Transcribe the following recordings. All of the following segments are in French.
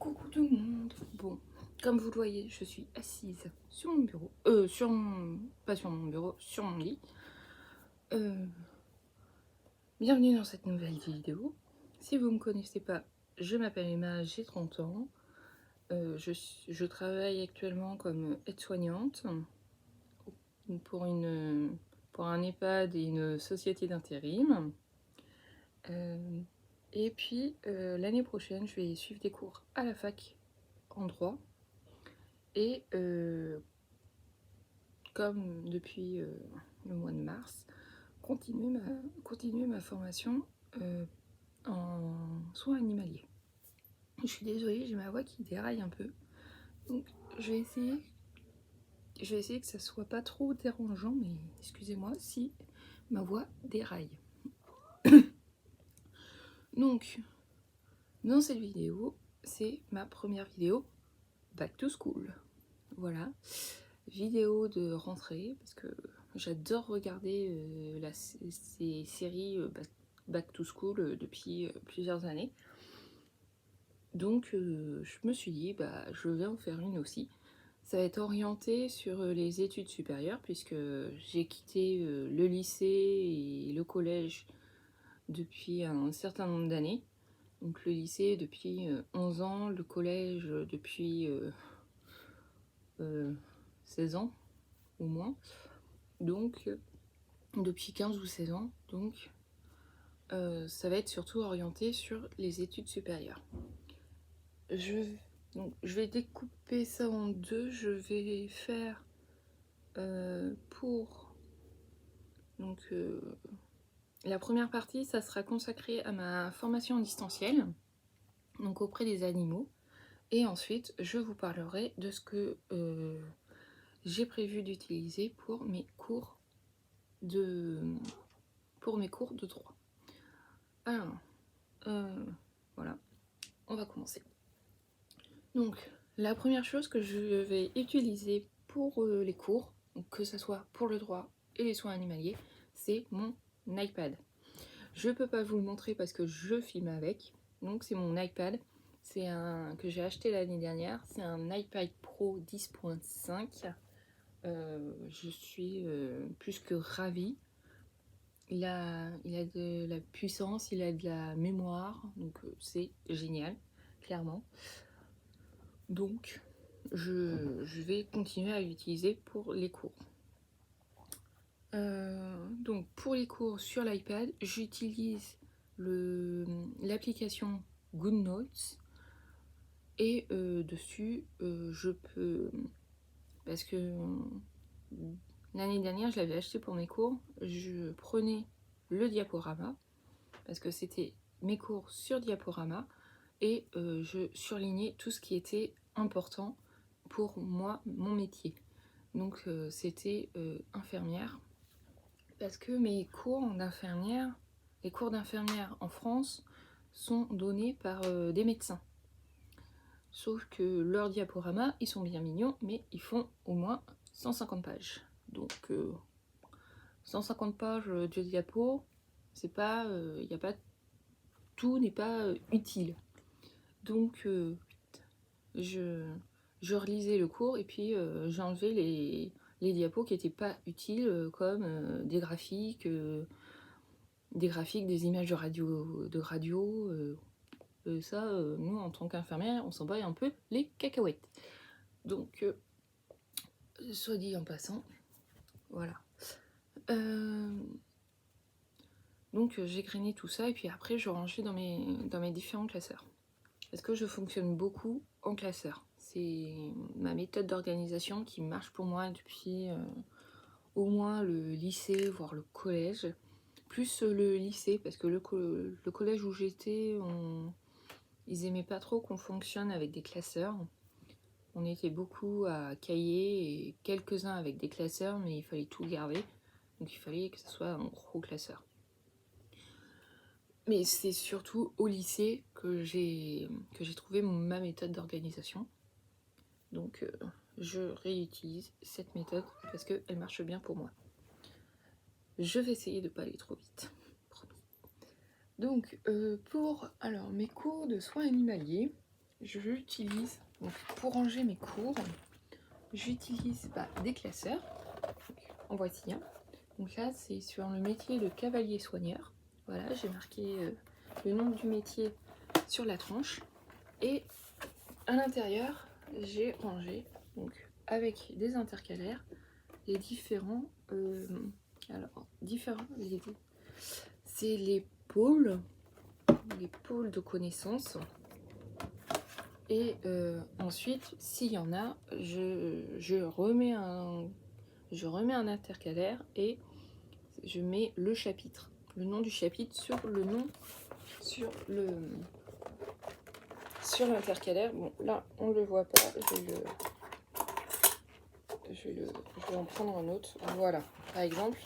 Coucou tout le monde. Bon, comme vous le voyez, je suis assise sur mon bureau. Pas sur mon bureau, sur mon lit. Bienvenue dans cette nouvelle vidéo. Si vous ne me connaissez pas, je m'appelle Emma, j'ai 30 ans. Je travaille actuellement comme aide-soignante pour un EHPAD et une société d'intérim. Et puis l'année prochaine, je vais suivre des cours à la fac en droit. Et comme depuis le mois de mars, continuer ma formation en soins animaliers. Je suis désolée, j'ai ma voix qui déraille un peu. Donc je vais essayer que ça soit pas trop dérangeant, mais excusez-moi si ma voix déraille. Donc, dans cette vidéo, c'est ma première vidéo Back to School. Voilà, vidéo de rentrée, parce que j'adore regarder ces séries Back to School depuis plusieurs années. Donc je me suis dit, je vais en faire une aussi. Ça va être orienté sur les études supérieures, puisque j'ai quitté le lycée et le collège depuis un certain nombre d'années. Donc le lycée depuis 11 ans, le collège depuis 16 ans au moins. Donc depuis 15 ou 16 ans. Donc ça va être surtout orienté sur les études supérieures. Je vais découper ça en deux. Je vais faire la première partie, ça sera consacré à ma formation en distanciel, donc auprès des animaux. Et ensuite, je vous parlerai de ce que j'ai prévu d'utiliser pour mes cours de droit. Alors, voilà, on va commencer. Donc, la première chose que je vais utiliser pour les cours, donc que ce soit pour le droit et les soins animaliers, c'est mon iPad. Je peux pas vous le montrer parce que je filme avec, donc c'est mon iPad. C'est un que j'ai acheté l'année dernière, c'est un iPad Pro 10.5. Je suis plus que ravie. Il a de la puissance, il a de la mémoire, donc c'est génial, clairement. Donc je vais continuer à l'utiliser pour les cours. Donc pour les cours sur l'iPad, j'utilise l'application GoodNotes et dessus je peux, parce que l'année dernière je l'avais acheté pour mes cours, je prenais le diaporama parce que c'était mes cours sur diaporama et je surlignais tout ce qui était important pour moi, mon métier. Donc c'était infirmière, parce que mes cours d'infirmière, les cours d'infirmière en France sont donnés par des médecins. Sauf que leurs diaporamas, ils sont bien mignons, mais ils font au moins 150 pages. Donc 150 pages de diapo, c'est pas, y a pas, tout n'est pas utile. Donc je relisais le cours et puis j'enlevais les diapos qui n'étaient pas utiles, comme des graphiques, des images de radio. Ça, nous, en tant qu'infirmière, on s'en bat un peu les cacahuètes. Donc, soit dit en passant, voilà. Donc, j'ai grainé tout ça et puis après, je rangeais dans mes différents classeurs. Parce que je fonctionne beaucoup en classeur. C'est ma méthode d'organisation qui marche pour moi depuis au moins le lycée, voire le collège. Plus le lycée, parce que le collège où j'étais, ils aimaient pas trop qu'on fonctionne avec des classeurs. On était beaucoup à cahier et quelques-uns avec des classeurs, mais il fallait tout garder. Donc il fallait que ce soit un gros classeur. Mais c'est surtout au lycée que j'ai trouvé ma méthode d'organisation. Donc je réutilise cette méthode parce qu'elle marche bien pour moi. Je vais essayer de ne pas aller trop vite. Promis. Donc pour mes cours de soins animaliers, j'utilise, donc pour ranger mes cours, j'utilise des classeurs. Donc, en voici un. Donc là, c'est sur le métier de cavalier soigneur. Voilà, j'ai marqué le nom du métier sur la tranche. Et à l'intérieur, j'ai rangé, donc avec des intercalaires, les différents... c'est les pôles de connaissances. Et ensuite, s'il y en a, je remets un intercalaire et je mets le chapitre, le nom du chapitre sur l'intercalaire. Bon, là, on ne le voit pas. Je vais en prendre un autre. Voilà, par exemple.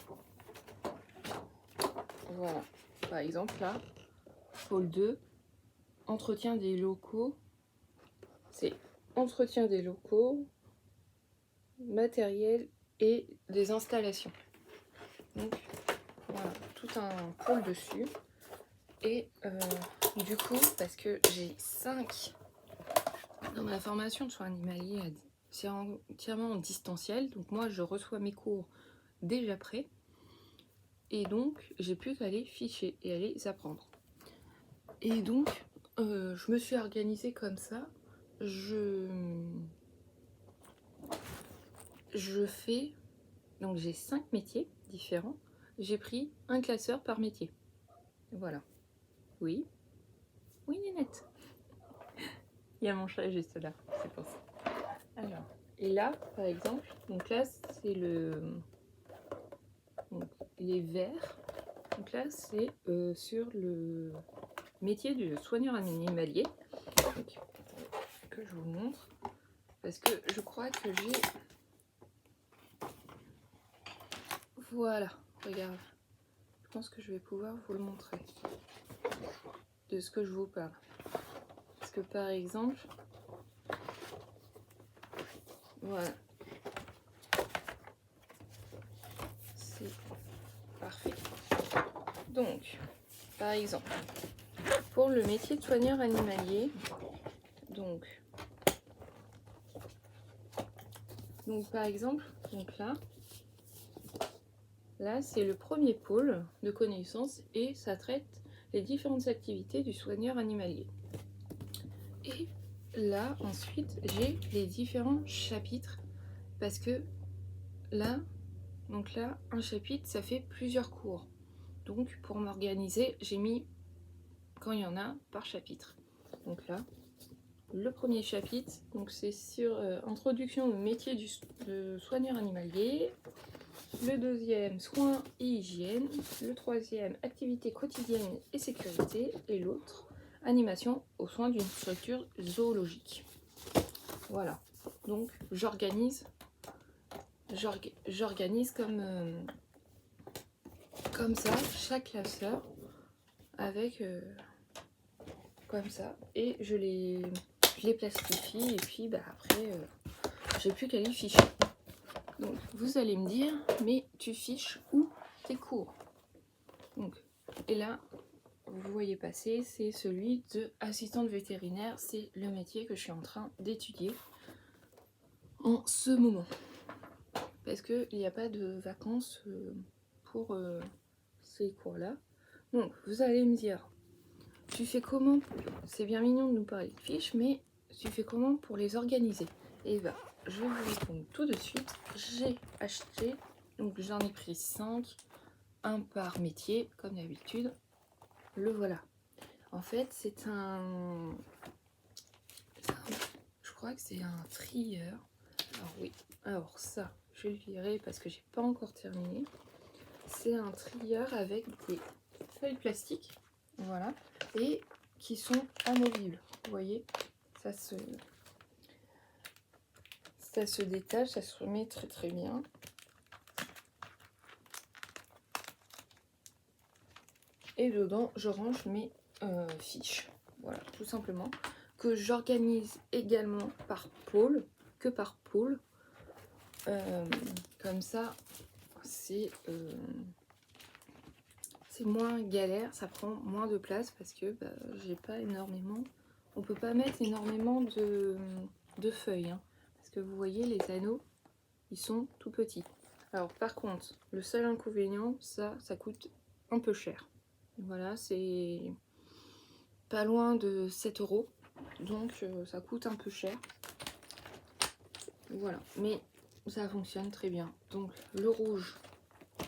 Voilà, par exemple, là, pôle 2, entretien des locaux. C'est entretien des locaux, matériel et des installations. Donc, voilà, tout un pôle dessus. Et du coup, parce que j'ai 5 dans ma formation de soins animaliers, c'est entièrement en distanciel. Donc moi, je reçois mes cours déjà prêts. Et donc, j'ai plus qu'à les ficher et à les apprendre. Et donc, je me suis organisée comme ça. Je fais... Donc j'ai 5 métiers différents. J'ai pris un classeur par métier. Voilà. Oui. Oui, Nénette. Il y a mon chat juste là, c'est pour ça. Alors, et là, par exemple, donc là, c'est les verts. Donc là, c'est sur le métier de soigneur animalier. Donc, que je vous montre. Parce que je crois que j'ai... Voilà, regarde. Je pense que je vais pouvoir vous le montrer. De ce que je vous parle. Parce que par exemple... Voilà. C'est parfait. Donc, par exemple, pour le métier de soigneur animalier, donc par exemple, là c'est le premier pôle de connaissances et ça traite les différentes activités du soigneur animalier. Et là ensuite j'ai les différents chapitres parce que là, un chapitre ça fait plusieurs cours. Donc pour m'organiser, j'ai mis quand il y en a par chapitre. Donc là, le premier chapitre, donc c'est sur introduction au métier de soigneur animalier. Le deuxième, soins et hygiène. Le troisième, activités quotidiennes et sécurité. Et l'autre, animation aux soins d'une structure zoologique. Voilà. Donc j'organise comme ça chaque classeur avec comme ça et je les plastifie et puis après j'ai plus qu'à les ficher. Donc vous allez me dire, mais tu fiches où tes cours? Donc, et là vous voyez passer, c'est celui de assistante vétérinaire, c'est le métier que je suis en train d'étudier en ce moment parce qu'il n'y a pas de vacances pour ces cours là. Donc vous allez me dire, tu fais comment? C'est bien mignon de nous parler de fiches, mais tu fais comment pour les organiser? Et bah, je vais vous répondre tout de suite. J'ai acheté, donc j'en ai pris 5, un par métier, comme d'habitude. Le voilà. En fait, c'est un... Je crois que c'est un trieur. Alors oui, alors ça, je le lirai parce que j'ai pas encore terminé. C'est un trieur avec des feuilles plastiques, voilà, et qui sont amovibles. Vous voyez, ça se détache, ça se remet très très bien. Et dedans, je range mes fiches. Voilà, tout simplement. Que j'organise également par pôle, que par pôle. Comme ça, c'est moins galère, ça prend moins de place parce que j'ai pas énormément on peut pas mettre énormément de feuilles, hein, parce que vous voyez les anneaux, ils sont tout petits. Alors par contre, le seul inconvénient, ça coûte un peu cher. Voilà, c'est pas loin de 7 €, donc ça coûte un peu cher. Voilà, mais ça fonctionne très bien. Donc le rouge,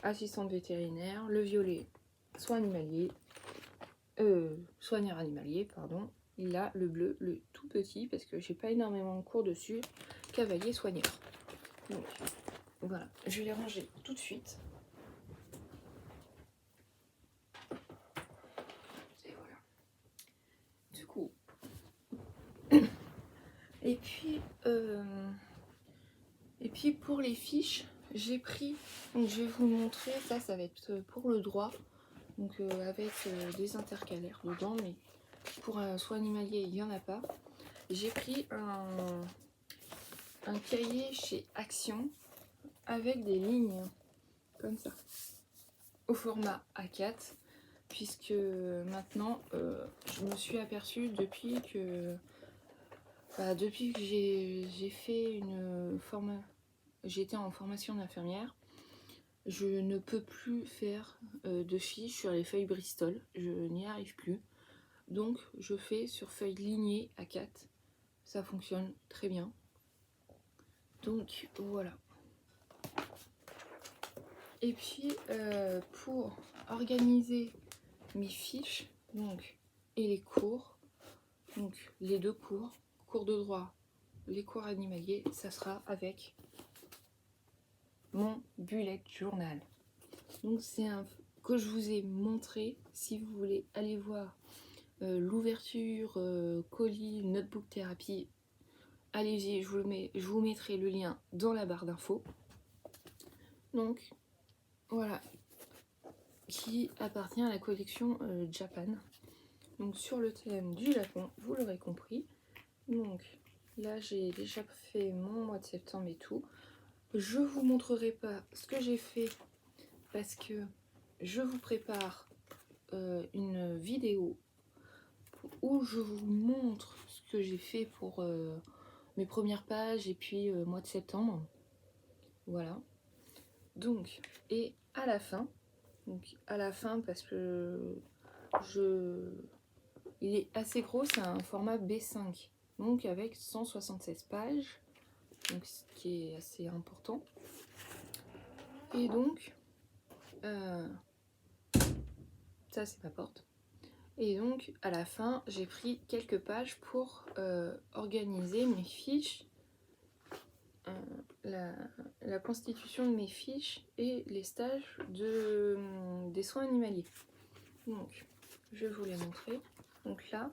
assistante vétérinaire, le violet, soin animalier, soigneur animalier, pardon. Et là, le bleu, le tout petit, parce que j'ai pas énormément de cours dessus, cavalier soigneur. Donc voilà, je vais les ranger tout de suite. Et voilà. Du coup. Et puis pour les fiches, j'ai pris, donc je vais vous montrer, ça va être pour le droit, donc avec des intercalaires dedans, mais pour un soin animalier, il n'y en a pas. J'ai pris un cahier chez Action avec des lignes comme ça, au format A4, puisque maintenant, je me suis aperçue depuis que j'ai fait j'étais en formation d'infirmière, je ne peux plus faire de fiches sur les feuilles Bristol, je n'y arrive plus. Donc je fais sur feuille lignée A4, ça fonctionne très bien. Donc voilà. Et puis pour organiser mes fiches, donc, et les cours, donc les deux cours de droit, les cours animaliers, ça sera avec mon bullet journal. Donc c'est un que je vous ai montré. Si vous voulez aller voir l'ouverture, colis, notebook thérapie, allez-y, je vous mettrai le lien dans la barre d'infos. Donc voilà, qui appartient à la collection Japan. Donc sur le thème du Japon, vous l'aurez compris. Donc là j'ai déjà fait mon mois de septembre et tout. Je vous montrerai pas ce que j'ai fait parce que je vous prépare une vidéo où je vous montre ce que j'ai fait pour mes premières pages et puis mois de septembre. Voilà. Donc, et à la fin, parce que il est assez gros, c'est un format B5, donc avec 176 pages, donc ce qui est assez important. Et donc, ça c'est ma porte. Et donc à la fin, j'ai pris quelques pages pour organiser mes fiches, la constitution de mes fiches et les stages des soins animaliers. Donc, je vais vous les montrer. Donc là,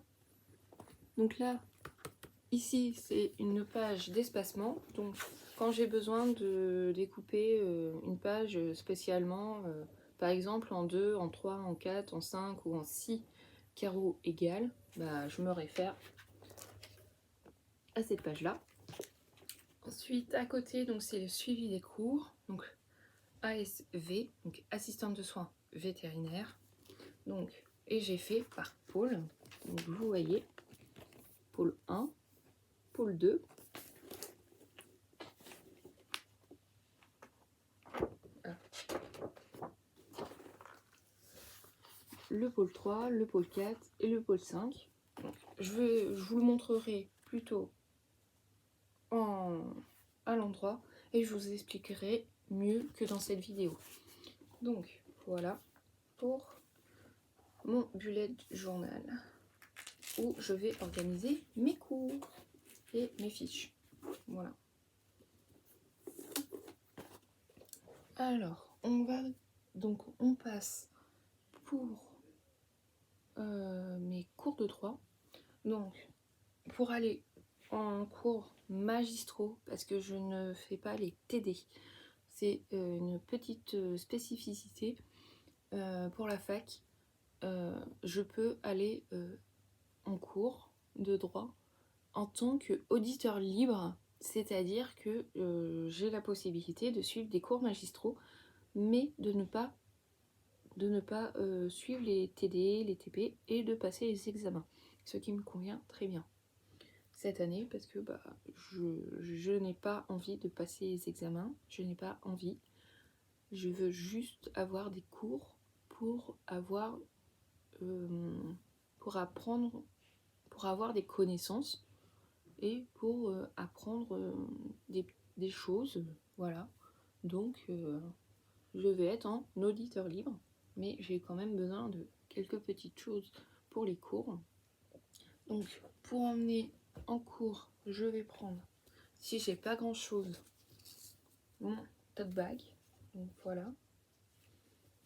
ici, c'est une page d'espacement. Donc, quand j'ai besoin de découper une page spécialement, par exemple en 2, en 3, en 4, en 5 ou en 6 carreaux égales, bah, je me réfère à cette page-là. Ensuite, à côté, donc c'est le suivi des cours. Donc, ASV, donc assistante de soins vétérinaires. Donc, et j'ai fait par pôle. Donc, vous voyez, pôle 1, pôle 2. Le pôle 3, le pôle 4 et le pôle 5. Donc, je vous le montrerai plutôt à l'endroit et je vous expliquerai mieux que dans cette vidéo. Donc voilà pour mon bullet journal où je vais organiser mes cours et mes fiches. Voilà. Alors, on passe pour mes cours de droit. Donc, pour aller en cours magistraux, parce que je ne fais pas les TD, c'est une petite spécificité pour la fac. Je peux aller en cours de droit en tant qu'auditeur libre, c'est-à-dire que j'ai la possibilité de suivre des cours magistraux, mais de ne pas suivre les TD, les TP et de passer les examens. ce qui me convient très bien cette année, parce que je n'ai pas envie de passer les examens, je n'ai pas envie, je veux juste avoir des cours pour avoir pour apprendre, pour avoir des connaissances et pour apprendre des choses, voilà. Donc je vais être en auditeur libre, mais j'ai quand même besoin de quelques petites choses pour les cours. Donc pour emmener en cours, je vais prendre, si j'ai pas grand chose, mon tote bag, donc voilà,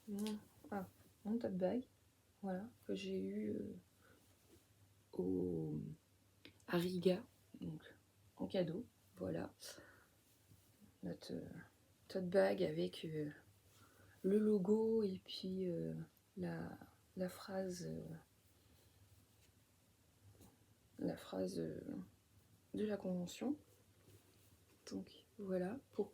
mon tote bag, voilà, que j'ai eu à Riga, donc en cadeau, voilà, notre tote bag avec le logo et puis la phrase de la convention. Donc voilà, pour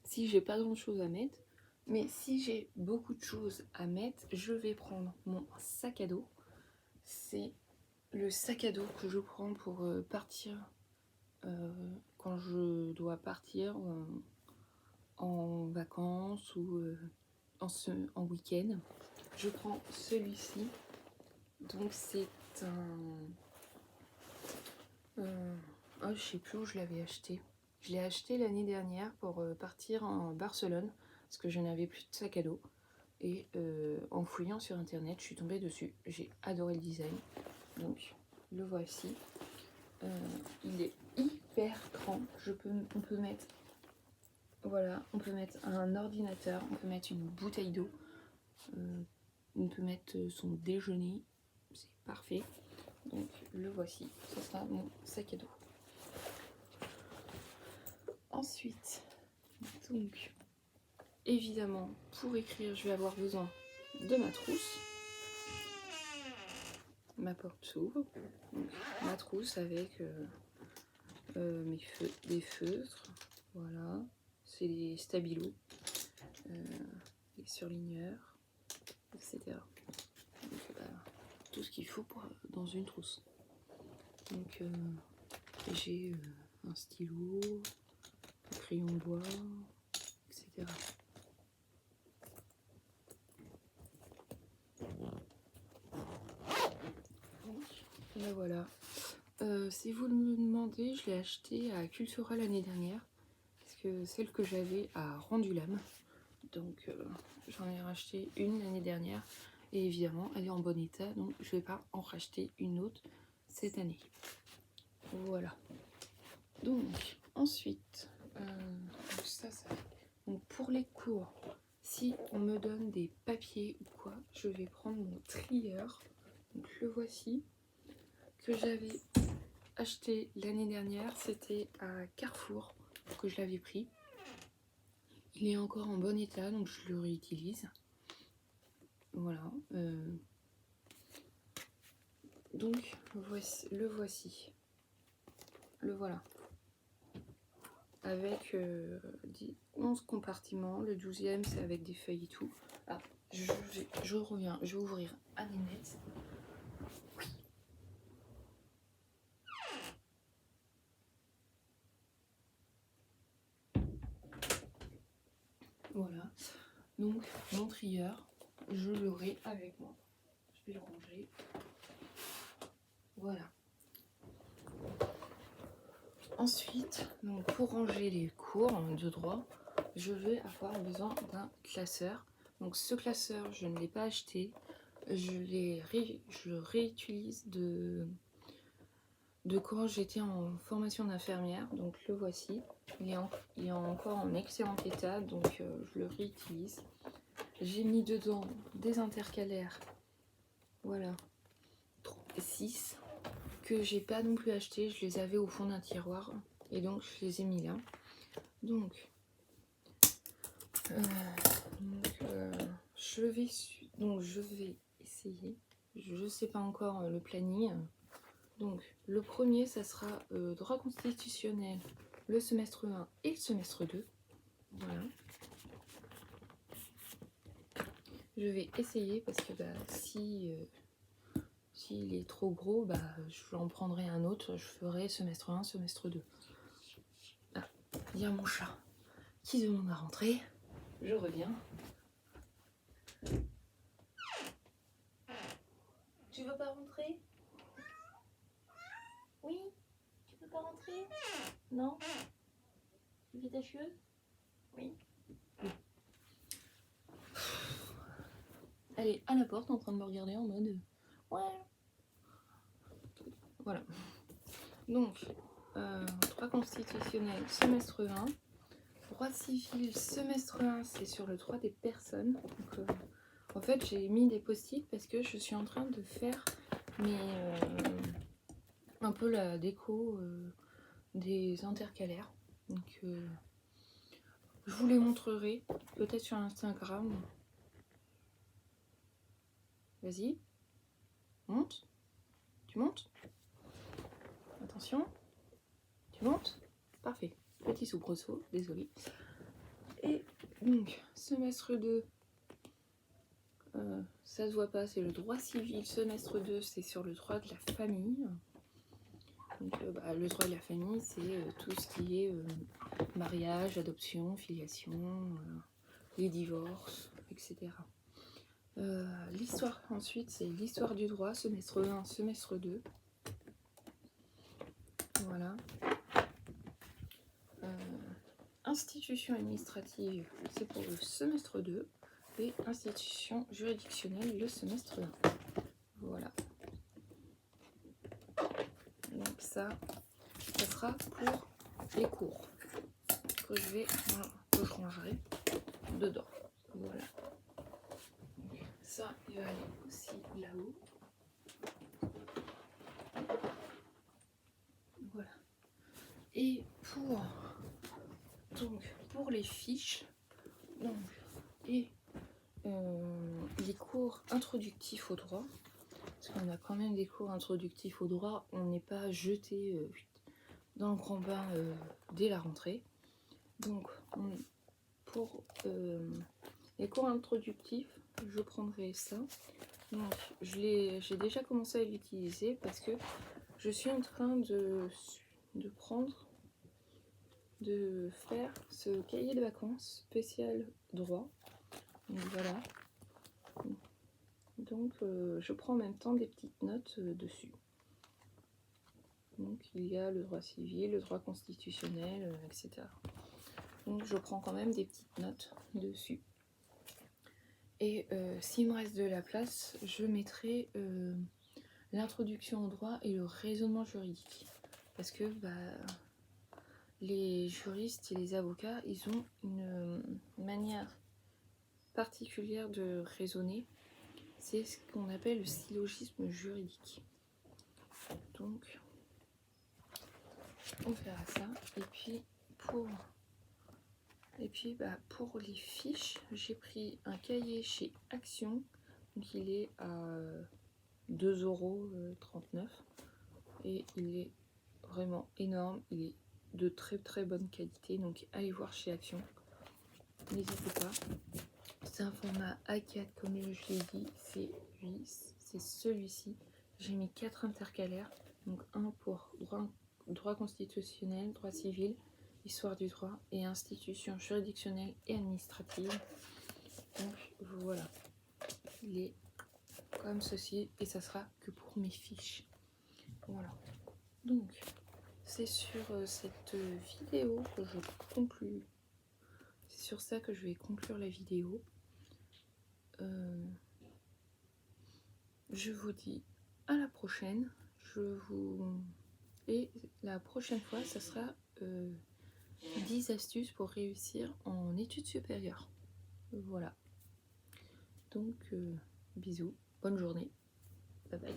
si j'ai pas grand chose à mettre, mais si j'ai beaucoup de choses à mettre, je vais prendre mon sac à dos. C'est le sac à dos que je prends pour partir quand je dois partir en vacances ou en week-end. Je prends celui-ci. Donc c'est je sais plus où je l'avais acheté. Je l'ai acheté l'année dernière pour partir en Barcelone parce que je n'avais plus de sac à dos. Et en fouillant sur internet, je suis tombée dessus. J'ai adoré le design. Donc le voici. Il est hyper grand. On peut mettre, voilà, on peut mettre un ordinateur, on peut mettre une bouteille d'eau, on peut mettre son déjeuner. C'est parfait. Donc le voici. Ce sera mon sac à dos. Ensuite, donc évidemment, pour écrire, je vais avoir besoin de ma trousse. Ma porte s'ouvre. Ma trousse avec des feutres. Voilà. C'est des stabilos, des surligneurs, etc. Donc, tout ce qu'il faut dans une trousse. Donc j'ai un stylo, un crayon de bois, etc. Là voilà. Si vous me demandez, je l'ai acheté à Cultura l'année dernière, parce que celle que j'avais a rendu l'âme. Donc j'en ai racheté une l'année dernière, et évidemment elle est en bon état, donc je vais pas en racheter une autre cette année. Voilà. Donc ensuite, donc pour les cours, si on me donne des papiers ou quoi, je vais prendre mon trieur. Donc le voici, que j'avais acheté l'année dernière, c'était à Carrefour que je l'avais pris. Il est encore en bon état, donc je le réutilise. Voilà. Donc le voici. Le voilà. Avec 11 compartiments. Le 12e, c'est avec des feuilles et tout. Ah, je reviens. Je vais ouvrir à Nénette. Oui. Voilà. Donc, mon trieur, je l'aurai avec moi. Je vais le ranger. Voilà. Ensuite, donc pour ranger les cours de droit, je vais avoir besoin d'un classeur. Donc ce classeur, je ne l'ai pas acheté. Je réutilise de quand j'étais en formation d'infirmière. Donc le voici. Il est encore en excellent état, donc je le réutilise. J'ai mis dedans des intercalaires. Voilà. 6. Que j'ai pas non plus acheté, je les avais au fond d'un tiroir et donc je les ai mis là. Donc je vais essayer. Je sais pas encore le planning. Donc le premier, ça sera droit constitutionnel, le semestre 1 et le semestre 2. Voilà. Je vais essayer parce que si S'il est trop gros, bah, j'en prendrai un autre, je ferai semestre 1, semestre 2. Ah, il y a mon chat qui demande à rentrer. Je reviens. Tu veux pas rentrer? Oui? Tu veux pas rentrer? Non? Tu fais ta chieuse? Oui. Elle est à la porte en train de me regarder en mode ouais. Voilà. Donc, droit constitutionnel, semestre 1. Droit civil, semestre 1, c'est sur le droit des personnes. Donc, en fait, j'ai mis des post-it parce que je suis en train de faire un peu la déco des intercalaires. Donc, je vous les montrerai peut-être sur Instagram. Vas-y, monte. Tu montes? Attention. Tu montes? Parfait. Petit soubresaut, désolé. Et donc, semestre 2, ça se voit pas, c'est le droit civil. Semestre 2, c'est sur le droit de la famille. Donc, le droit de la famille, c'est tout ce qui est mariage, adoption, filiation, les divorces, etc. L'histoire, ensuite, c'est l'histoire du droit, semestre 1, semestre 2. Voilà. Institution administrative, c'est pour le semestre 2. Et institution juridictionnelle, le semestre 1. Voilà. Donc ça sera pour les cours que je rangerai dedans. Voilà. Donc ça, il va aller aussi là-haut. Voilà. Et pour les fiches, donc, et les cours introductifs au droit, parce qu'on a quand même des cours introductifs au droit, on n'est pas jeté dans le grand bain dès la rentrée. Donc, pour les cours introductifs, je prendrai ça. Donc, j'ai déjà commencé à l'utiliser parce que je suis en train de faire ce cahier de vacances spécial droit. Donc, voilà. Donc, je prends en même temps des petites notes dessus. Donc, il y a le droit civil, le droit constitutionnel, etc. Donc, je prends quand même des petites notes dessus. Et s'il me reste de la place, je mettrai l'introduction au droit et le raisonnement juridique. Parce que les juristes et les avocats, ils ont une manière particulière de raisonner. C'est ce qu'on appelle le syllogisme juridique. Donc, on verra ça. Et puis, pour les fiches, j'ai pris un cahier chez Action. Donc, il est à 2,39 €. Et il est vraiment énorme. Il est de très très bonne qualité. Donc, allez voir chez Action. N'hésitez pas. C'est un format A4, comme je l'ai dit. C'est celui-ci. J'ai mis 4 intercalaires. Donc, un pour droit constitutionnel, droit civil, histoire du droit et institutions juridictionnelles et administratives. Donc voilà, il est comme ceci et ça sera que pour mes fiches. Voilà, donc c'est sur cette vidéo que je conclue. C'est sur ça que je vais conclure la vidéo. Je vous dis à la prochaine. Et la prochaine fois, ça sera 10 astuces pour réussir en études supérieures. Voilà. Donc, bisous, bonne journée. Bye bye.